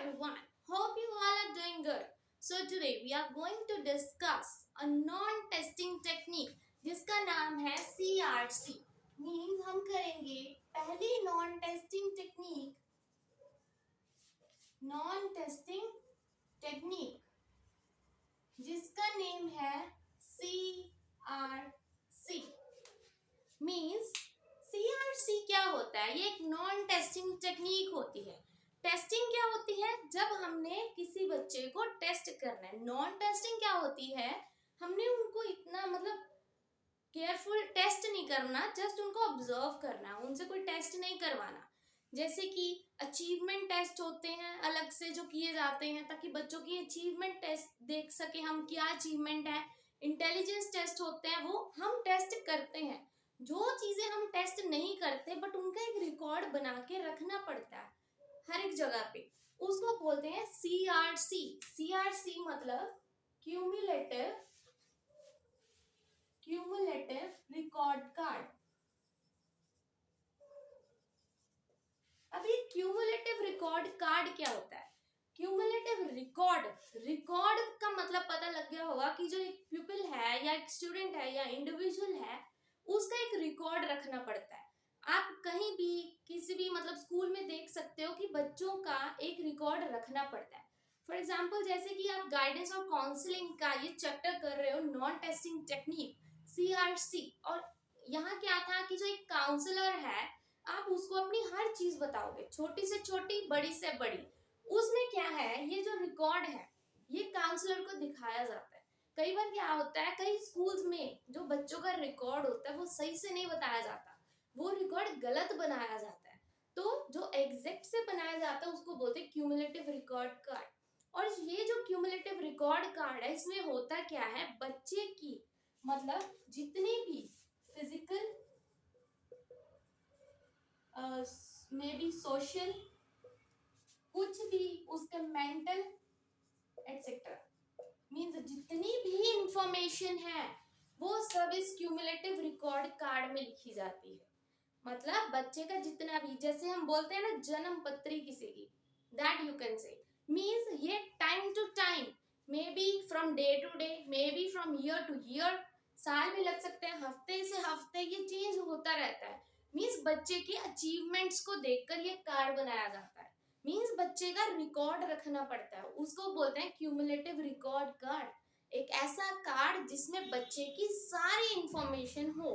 everyone. Hope you all are doing good. So today we are going to discuss a non-testing technique जिसका नाम है CRC. Means हम करेंगे पहली non-testing जिसका नेम है CRC. Means CRC क्या होता है? ये एक नॉन टेस्टिंग टेक्निक होती है. टेस्टिंग क्या होती है? जब हमने किसी बच्चे को टेस्ट करना है. नॉन टेस्टिंग क्या होती है? हमने उनको इतना केयरफुल टेस्ट नहीं करना, जस्ट उनको ऑब्जर्व करना, उनसे कोई टेस्ट नहीं करवाना. जैसे कि अचीवमेंट टेस्ट होते हैं अलग से जो किए जाते हैं ताकि बच्चों की अचीवमेंट टेस्ट देख सके हम क्या अचीवमेंट है. इंटेलिजेंस टेस्ट होते हैं, वो हम टेस्ट करते हैं. जो चीजें हम टेस्ट नहीं करते बट उनका एक रिकॉर्ड बना के रखना पड़ता है हर एक जगह पे, उसको बोलते हैं CRC. CRC मतलब क्यूमुलेटिव रिकॉर्ड कार्ड. अब ये क्यूमुलेटिव रिकॉर्ड कार्ड क्या होता है? क्यूमुलेटिव रिकॉर्ड का मतलब पता लग गया होगा कि जो एक प्यूपिल है या एक स्टूडेंट है या इंडिविजुअल है उसका एक रिकॉर्ड रखना पड़ता है. आप कहीं भी किसी भी स्कूल में देख सकते हो कि बच्चों का एक रिकॉर्ड रखना पड़ता है. फॉर एग्जाम्पल जैसे कि आप गाइडेंस और काउंसलिंग का ये चैप्टर कर रहे हो, नॉन टेस्टिंग टेक्निक CRC, और यहाँ क्या था कि जो एक काउंसलर है आप उसको अपनी हर चीज बताओगे, छोटी से छोटी बड़ी से बड़ी. उसमें क्या है, ये जो रिकॉर्ड है ये काउंसलर को दिखाया जाता है. कई बार क्या होता है, कई स्कूल्स में जो बच्चों का रिकॉर्ड होता है वो सही से नहीं बताया जाता, वो रिकॉर्ड गलत बनाया जाता है. तो जो एग्जैक्ट से बनाया जाता है उसको बोलते हैं क्यूमुलेटिव रिकॉर्ड कार्ड. और ये जो क्यूमुलेटिव रिकॉर्ड कार्ड है इसमें होता क्या है, बच्चे की जितनी भी फिजिकल मे बी सोशल, कुछ भी उसके मेंटल एटसेट्रा, मीन्स जितनी भी इंफॉर्मेशन है वो सब इस क्यूमुलेटिव रिकॉर्ड कार्ड में लिखी जाती है. बच्चे का जितना भी, जैसे हम बोलते हैं ना जन्म पत्री किसी की, that you can say. Means ये time to time, maybe from day to day, maybe from year to year, साल भी लग सकते हैं, हफ्ते से हफ्ते ये चेंज होता रहता है. मीन्स बच्चे के अचीवमेंट्स को देखकर ये कार्ड बनाया जाता है. मीन्स बच्चे का रिकॉर्ड रखना पड़ता है, उसको बोलते हैं क्यूमुलेटिव रिकॉर्ड कार्ड. एक ऐसा कार्ड जिसमें बच्चे की सारी इंफॉर्मेशन हो,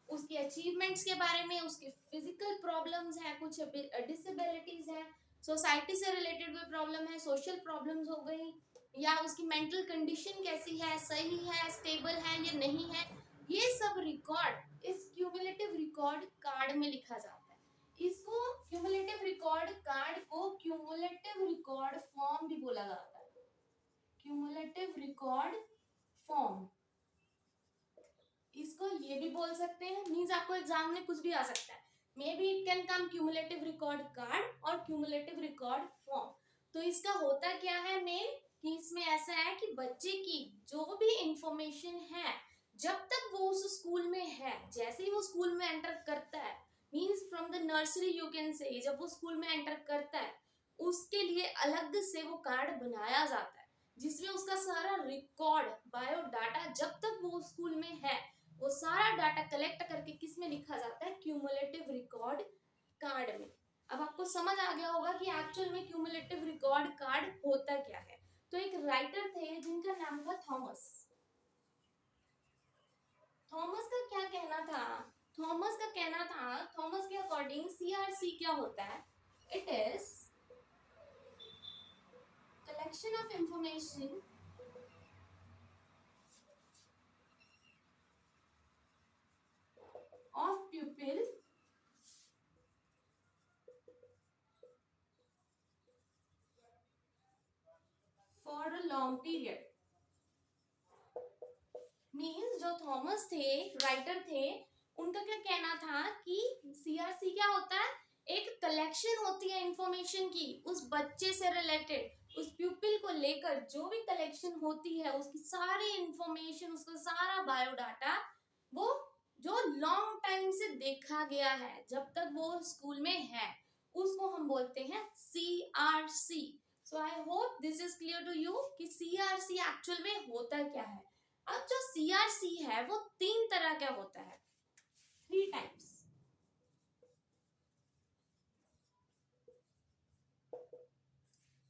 उसके अचीवमेंट्स के बारे में, उसकी फिजिकल प्रॉब्लम्स है, कुछ डिसेबिलिटीज है, सोसाइटी से रिलेटेड कोई प्रॉब्लम है, सोशल प्रॉब्लम्स हो गई, या उसकी मेंटल कंडीशन कैसी है, सही है, स्टेबल है या नहीं है, ये सब रिकॉर्ड इस क्यूमुलेटिव रिकॉर्ड कार्ड में लिखा जाता है. इसको क्यूमुलेटिव रिकॉर्ड कार्ड को क्यूमुलेटिव रिकॉर्ड फॉर्म भी बोला जाता है. क्यूमुलेटिव रिकॉर्ड फॉर्म, इसको ये भी बोल सकते हैं. मींस आपको एग्जाम में कुछ भी आ सकता है, may B it can come cumulative record card और क्यूमुलेटिव रिकॉर्ड फॉर्म. तो इसका होता क्या है मेन, कि इसमें ऐसा है कि बच्चे की जो भी इंफॉर्मेशन है जब तक वो उस स्कूल में है, जैसे ही वो स्कूल में एंटर करता है, means from the nursery you can से, जब वो स्कूल में एंटर करता है उसके लिए अलग से वो कार्ड बनाया जाता है जिसमें उसका सारा रिकॉर्ड, बायोडाटा, जब तक वो स्कूल में है वो सारा डाटा कलेक्ट करके किस में लिखा जाता है, क्यूमुलेटिव रिकॉर्ड कार्ड में. अब आपको समझ आ गया होगा कि एक्चुअल में क्यूमुलेटिव रिकॉर्ड कार्ड होता क्या है. तो एक राइटर थे जिनका नाम था थॉमस. थॉमस का क्या कहना था, थॉमस के अकॉर्डिंग CRC क्या होता है, it is collection of information of pupil for a long period. Means जो थॉमस थे, राइटर थे, उनका क्या कहना था कि CRC क्या होता है, एक कलेक्शन होती है इंफॉर्मेशन की, उस बच्चे से रिलेटेड, उस प्यूपिल को लेकर जो भी कलेक्शन होती है, उसकी सारी इंफॉर्मेशन, उसका सारा बायोडाटा, वो जो लॉन्ग टाइम से देखा गया है जब तक वो स्कूल में है, उसको हम बोलते हैं CRC. So I hope this is clear to you कि CRC एक्चुअल में होता क्या है। अब जो CRC है वो 3 तरह का होता है, 3 टाइप्स।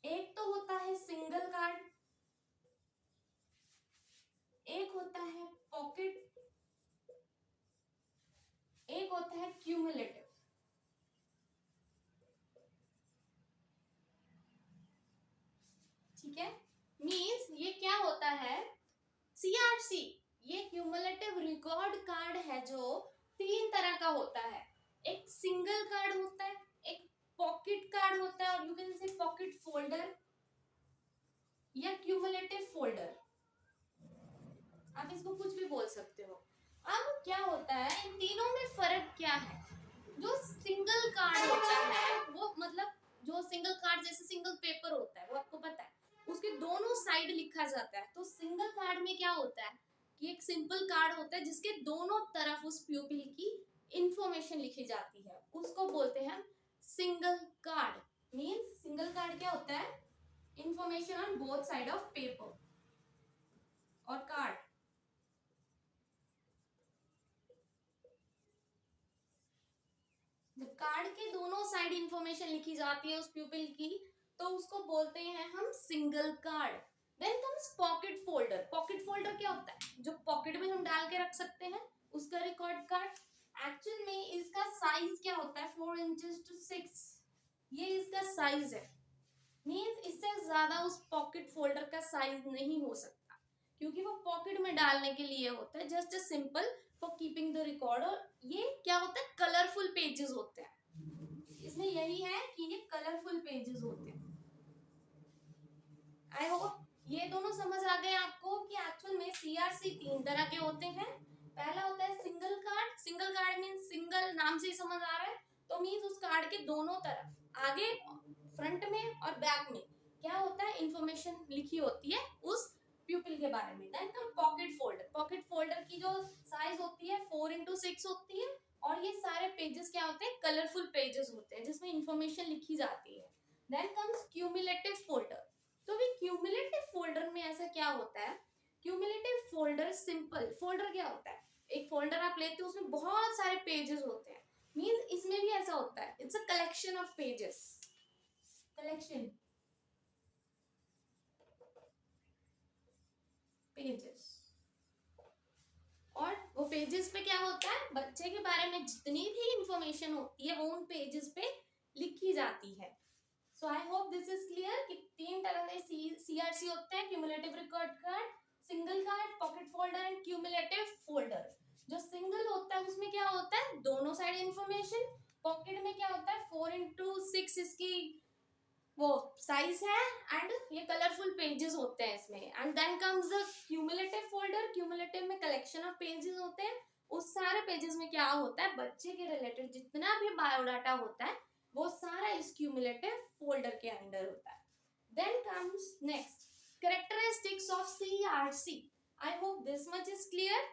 एक तो होता है सिंगल कार्ड, एक होता है पॉकेट, एक होता है क्यूमुलेटिव। ठीक है, मींस ये क्या होता है, CRC ये क्यूमुलेटिव रिकॉर्ड कार्ड है जो 3 तरह का होता है। एक सिंगल कार्ड होता है, एक पॉकेट कार्ड होता है, और यू कैन से पॉकेट फोल्डर या क्यूमुलेटिव फोल्डर, आप इसको कुछ भी बोल सकते हो। अब क्या होता है, इन तीनों में फर्क क्या है। जो सिंगल कार्ड होता है वो मतलब जो सिंगल कार्ड जैसे सिंगल पेपर होता है वो आपको पता है, उसके दोनों साइड लिखा जाता है। तो सिंगल कार्ड में क्या होता है कि एक सिंपल कार्ड होता है जिसके दोनों तरफ उस प्यूपिल की इंफॉर्मेशन लिखी जाती है, उसको बोलते हैं single card. Means single card क्या होता है, information on both side of paper और कार्ड। जब कार्ड के दोनों साइड इंफॉर्मेशन लिखी जाती है उस प्यूपिल की, तो उसको बोलते हैं हम single card. Then comes pocket folder. Pocket folder क्या होता है, जो पॉकेट में हम डाल के रख सकते हैं, उसका रिकॉर्ड कार्ड। एक्चुअल में इसका साइज क्या होता है, 4 इंचेस टू 6, ये इसका साइज है। मींस इससे ज्यादा उस पॉकेट फोल्डर का साइज नहीं हो सकता, क्योंकि वो पॉकेट में डालने के लिए होता है, just simple for keeping the record. और ये क्या होता है, कलरफुल पेजेस होते हैं, इसमें यही है कि ये कलरफुल पेजेस होते हैं। आई होप ये दोनों समझ आ गए आपको कि एक्चुअल में CRC 3 तरह के होते हैं। पहला होता है single card. Single card means single, नाम से ही समझ आ रहा है, तो मींस उस कार्ड के दोनों तरफ आगे फ्रंट में और बैक में क्या होता है, इंफॉर्मेशन लिखी होती है उस प्यूपिल के बारे में। Then come pocket folder. Pocket folder की जो साइज होती है 4x6 होती है, और ये सारे पेजेस क्या होते हैं, कलरफुल पेजेस होते हैं जिसमें इंफॉर्मेशन लिखी जाती है। Then comes cumulative folder. तो भी क्यूमुलेटिव फोल्डर में ऐसा क्या होता है, क्यूमुलेटिव फोल्डर सिंपल फोल्डर क्या होता है, एक फोल्डर आप लेते हो उसमें बहुत सारे पेजेस होते हैं। मींस इसमें भी ऐसा होता है, it's a collection of pages, collection pages. और वो पेजेस पे क्या होता है, बच्चे के बारे में जितनी भी इंफॉर्मेशन होती है वो उन पेजेस पे लिखी जाती है। So I hope this is clear कि 3 तरह के CRC होते हैं, cumulative record card, single card, pocket folder and cumulative folder. जो सिंगल होता है उसमें क्या होता है, दोनों साइड इंफॉर्मेशन। पॉकेट में क्या होता है, 4x6 इसकी वो साइज है, एंड ये कलरफुल पेजेस होते हैं इसमें। And then comes the cumulative folder. Cumulative में कलेक्शन ऑफ पेजेस होते हैं, उस सारे पेजेस में क्या होता है, बच्चे के रिलेटेड जितना भी बायोडाटा होता है वो सारा इस क्यूमुलेटिव फोल्डर के अंडर होता है। Then comes next characteristics of CRC। I hope this much is clear.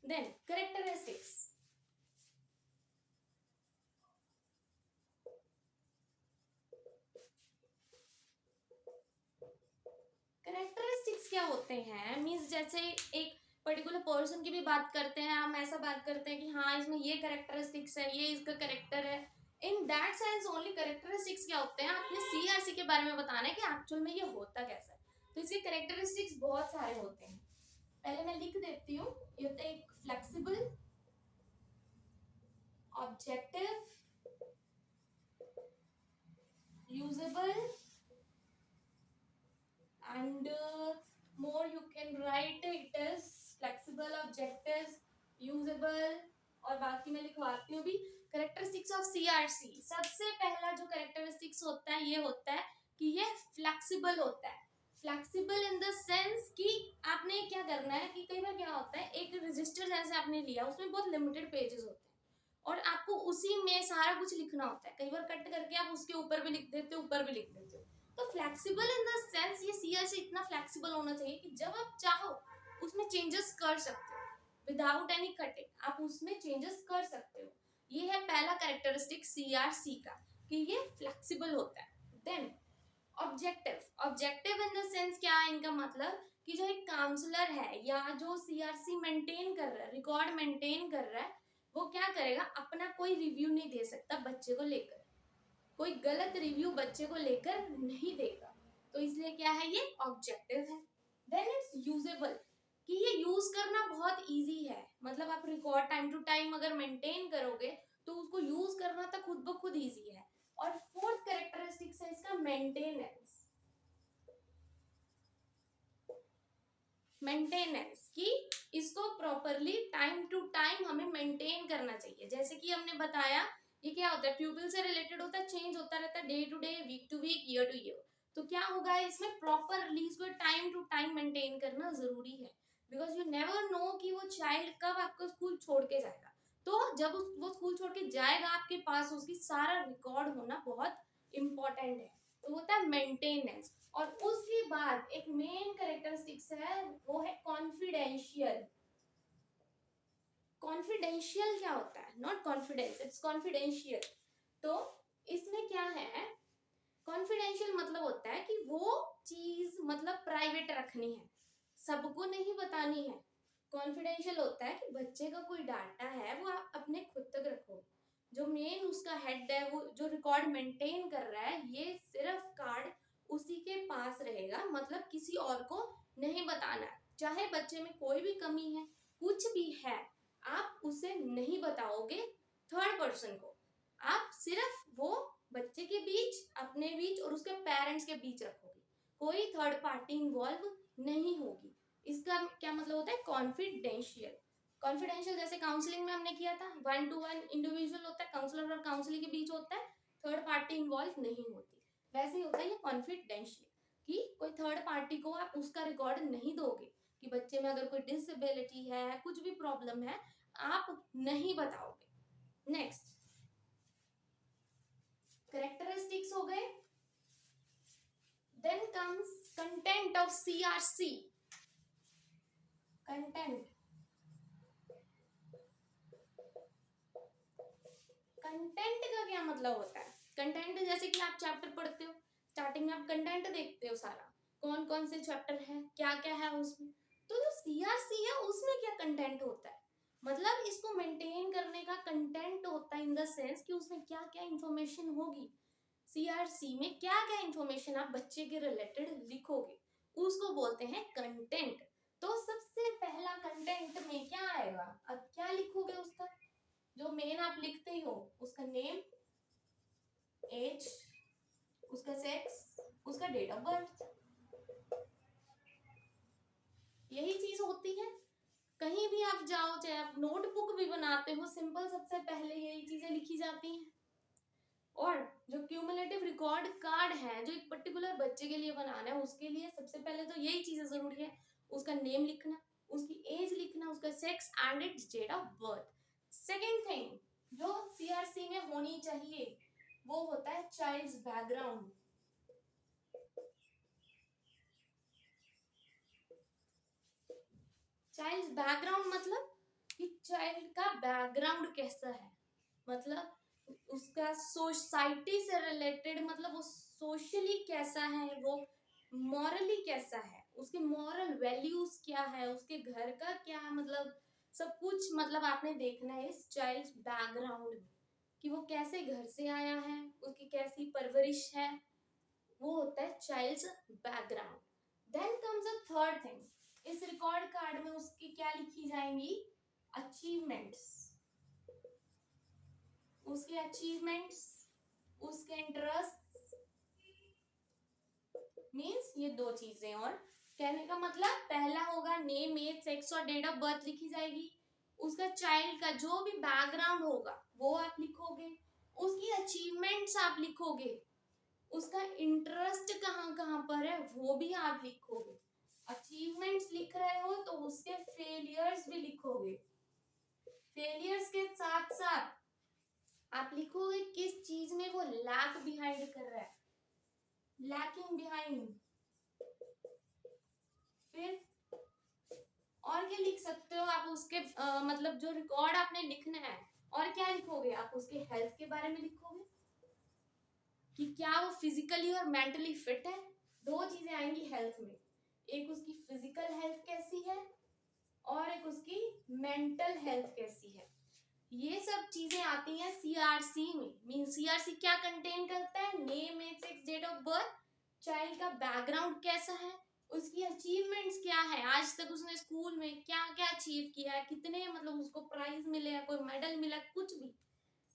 Then characteristics. Characteristics क्या होते हैं, मींस जैसे एक पर्टिकुलर पर्सन की भी बात करते हैं, हम ऐसा बात करते हैं कि हाँ इसमें ये कैरेक्टरिस्टिक्स है, ये इसका कैरेक्टर है। In that sense only characteristics क्या होते हैं, आपने CRC के बारे में बताना है कि एक्चुअल में ये होता कैसा है। तो इसके कैरेक्टरिस्टिक्स बहुत सारे होते हैं, पहले मैं लिख देती हूँ। ये होता है एक flexible, objective, usable, and more you can write it as flexible, objective, usable, और बाकी मैं लिखवाती हूँ भी। कैरेक्टरिस्टिक्स ऑफ CRC, सबसे पहला जो कैरेक्टरिस्टिक्स होता है ये होता है कि ये फ्लेक्सिबल होता है। फ्लेक्सिबल इन द सेंस कि आपने क्या करना है कि कई बार क्या होता है, एक रजिस्टर जैसे आपने लिया उसमें बहुत लिमिटेड पेजेस होते हैं और आपको उसी में सारा कुछ लिखना होता है, कई बार कट करके आप उसके ऊपर भी लिख देते हो, ऊपर भी लिख देते हो। तो फ्लेक्सिबल इन द सेंस ये CRC इतना फ्लेक्सिबल होना चाहिए कि जब आप चाहो उसमें चेंजेस कर सकते हो विदाउट एनी कटिंग आप उसमें चेंजेस कर सकते हो। ये है पहला कैरेक्टरिस्टिक CRC का कि ये फ्लेक्सिबल होता है। Then objective in the sense क्या है इनका मतलब कि जो एक काउंसलर है या जो CRC मेंटेन कर रहा है, रिकॉर्ड मेंटेन कर रहा है, वो क्या करेगा, अपना कोई रिव्यू नहीं दे सकता बच्चे को लेकर, कोई गलत रिव्यू बच्चे को लेकर नहीं देगा, तो इसलिए क्या है ये ऑब्जेक्टिव है। देन इट्स यूजेबल कि ये यूज करना बहुत इजी है, मतलब आप रिकॉर्ड टाइम टू टाइम अगर मेंटेन करोगे तो उसको यूज करना तो खुद ब खुद इजी है। और फोर्थ कैरेक्टरिस्टिक्स है इसका मेंटेनेंस कि इसको प्रॉपरली टाइम टू टाइम हमें मेंटेन करना चाहिए। जैसे कि हमने बताया ये क्या होता है, प्यूपिल से रिलेटेड होता है, चेंज होता रहता है day to day, week to week, year to year. तो क्या होगा इसमें प्रॉपरली इसको टाइम टू टाइम मेंटेन करना जरूरी है, बिकॉज यू नेवर नो कि वो चाइल्ड कब आपको स्कूल छोड़ के जाएगा। तो जब वो स्कूल छोड़ के जाएगा आपके पास उसकी सारा रिकॉर्ड होना बहुत इंपॉर्टेंट है, तो होता है मेंटेनेंस। और उसके बाद एक मेन कैरेक्टरिस्टिक्स है वो है कॉन्फिडेंशियल। कॉन्फिडेंशियल क्या होता है, नॉट कॉन्फिडेंस, इट्स कॉन्फिडेंशियल। तो इसमें क्या है, कॉन्फिडेंशियल मतलब होता है कि वो चीज मतलब प्राइवेट रखनी है, सबको नहीं बतानी है। कॉन्फिडेंशियल होता है कि बच्चे का कोई डाटा है वो आप अपने खुद तक रखो, जो मेन उसका हेड है वो जो रिकॉर्ड मेंटेन कर रहा है ये सिर्फ कार्ड उसी के पास रहेगा, मतलब किसी और को नहीं बताना। चाहे बच्चे में कोई भी कमी है, कुछ भी है, आप उसे नहीं बताओगे थर्ड पर्सन को, आप सिर्फ वो बच्चे के बीच, अपने बीच और उसके पेरेंट्स के बीच रखोगे, कोई थर्ड पार्टी इन्वॉल्व नहीं होगी। इसका क्या मतलब होता है, कॉन्फिडेंशियल। कॉन्फिडेंशियल जैसे काउंसलिंग में हमने किया था, 1 to 1 इंडिविजुअल होता है, काउंसलर और काउंसलिंग के बीच होता है, थर्ड पार्टी इन्वॉल्व नहीं होती। वैसे ही होता है ये कॉन्फिडेंशियल कि कोई थर्ड पार्टी को आप उसका रिकॉर्ड नहीं दोगे कि बच्चे में अगर कोई डिसेबिलिटी है, कुछ भी प्रॉब्लम है, आप नहीं बताओगे। नेक्स्ट कैरेक्टरिस्टिक्स हो गए। Then comes content of CRC। Content का क्या मतलब होता है, कंटेंट जैसे कि आप चैप्टर पढ़ते हो, स्टार्टिंग में आप कंटेंट देखते हो सारा, कौन कौन से चैप्टर है, क्या क्या है उसमें। तो जो CRC है उसमें क्या कंटेंट होता है, मतलब इसको मेंटेन करने का कंटेंट होता है इन द सेंस कि उसमें क्या क्या इंफॉर्मेशन होगी। CRC में क्या क्या इंफॉर्मेशन आप बच्चे के रिलेटेड लिखोगे उसको बोलते हैं कंटेंट। तो सबसे पहला कंटेंट में क्या आएगा, अब क्या लिखोगे, उसका जो मेन आप लिखते ही हो, उसका नेम, एज, उसका सेक्स, उसका डेट ऑफ बर्थ, यही चीज होती है। कहीं भी आप जाओ, चाहे आप नोटबुक भी बनाते हो, सिंपल सबसे पहले यही चीजें लिखी जाती हैं। और जो क्यूमुलेटिव रिकॉर्ड कार्ड है जो एक पर्टिकुलर बच्चे के लिए बनाना है, उसके लिए सबसे पहले तो यही चीजें जरूरी है, उसका नेम लिखना, उसकी एज लिखना, उसका sex and its date of birth. Second thing जो CRC में होनी चाहिए वो होता है चाइल्ड्स बैकग्राउंड। चाइल्ड्स बैकग्राउंड मतलब कि चाइल्ड का बैकग्राउंड कैसा है, मतलब उसका सोसाइटी से रिलेटेड, मतलब वो सोशली कैसा है, वो मॉरली कैसा है, उसके मॉरल वैल्यूज क्या है, उसके घर का क्या, मतलब सब कुछ मतलब आपने देखना है इस चाइल्ड बैकग्राउंड में कि वो कैसे घर से आया है, उसकी कैसी परवरिश है, वो होता है child's background. Then comes a third thing, इस रिकॉर्ड कार्ड में उसकी क्या लिखी जाएंगी, अचीवमेंट्स, उसके अचीवमेंट्स, उसके इंटरेस्ट, मींस ये दो चीजें। और कहने का मतलब पहला होगा नेम, एज, सेक्स और डेट ऑफ बर्थ लिखी जाएगी, उसका चाइल्ड का जो भी बैकग्राउंड होगा वो आप लिखोगे, उसकी अचीवमेंट्स आप लिखोगे, उसका इंटरेस्ट कहाँ कहाँ पर है वो भी आप लिखोगे। अचीवमेंट्स लिख रहे हो तो उसके फेलियर्स भी लिखोगे, फेलियर्स के साथ साथ आप लिखोगे किस चीज में वो लैग बिहाइंड कर रहा है, लैकिंग बिहाइंड। फिर और क्या लिख सकते हो आप उसके मतलब जो रिकॉर्ड आपने लिखना है, और क्या लिखोगे आप उसके हेल्थ के बारे में लिखोगे कि क्या वो फिजिकली और मेंटली फिट है। दो चीजें आएंगी हेल्थ में, एक उसकी फिजिकल हेल्थ कैसी है और एक उसकी मेंटल हेल्थ कैसी है। ये सब चीजें आती हैं सीआरसी में। मीन सीआरसी क्या कंटेन करता है, name, age, sex, date of birth, child का बैकग्राउंड कैसा है, उसकी अचीवमेंट्स क्या है, आज तक उसने स्कूल में क्या क्या अचीव किया है, कितने मतलब उसको प्राइज मिले हैं, कोई मेडल मिला, कुछ भी।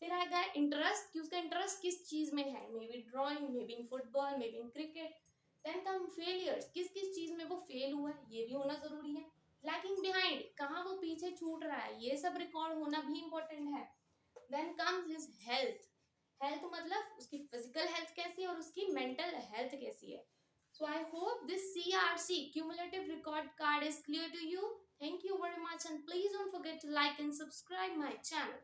फिर आएगा इंटरेस्ट कि उसका इंटरेस्ट किस चीज में है, may be drawing, may be in football, may be in cricket. Then come failures, किस किस चीज में वो फेल हुआ है, ये भी होना जरूरी है। लैगिंग बिहाइंड, कहाँ वो पीछे छूट रहा है, ये सब रिकॉर्ड होना भी इंपॉर्टेंट है। Then comes his health, health मतलब उसकी फिजिकल हेल्थ कैसी है और उसकी मेंटल हेल्थ कैसी है। So I hope this CRC cumulative record card is clear to you. Thank you very much and please don't forget to like and subscribe my channel.